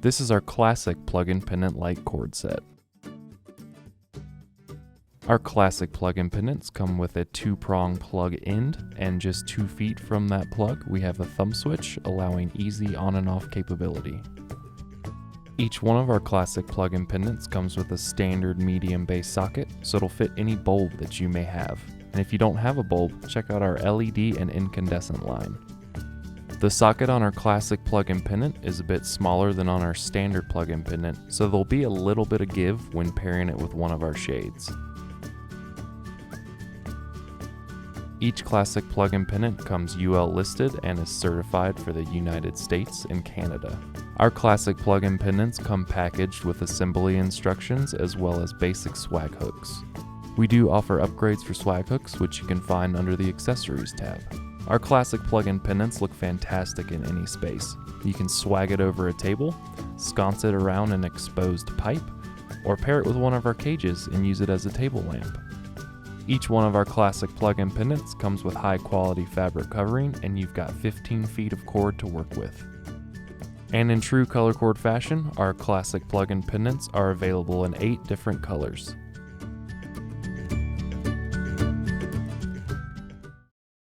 This is our classic plug-in pendant light cord set. Our classic plug-in pendants come with a 2-prong plug end, and just 2 feet from that plug we have a thumb switch allowing easy on and off capability. Each one of our classic plug-in pendants comes with a standard medium base socket, so it'll fit any bulb that you may have. And if you don't have a bulb, check out our LED and incandescent line. The socket on our classic plug-in pendant is a bit smaller than on our standard plug-in pendant, so there'll be a little bit of give when pairing it with one of our shades. Each classic plug-in pendant comes UL listed and is certified for the United States and Canada. Our classic plug-in pendants come packaged with assembly instructions as well as basic swag hooks. We do offer upgrades for swag hooks, which you can find under the accessories tab. Our classic plug-in pendants look fantastic in any space. You can swag it over a table, sconce it around an exposed pipe, or pair it with one of our cages and use it as a table lamp. Each one of our classic plug-in pendants comes with high quality fabric covering, and you've got 15 feet of cord to work with. And in true color cord fashion, our classic plug-in pendants are available in 8 different colors.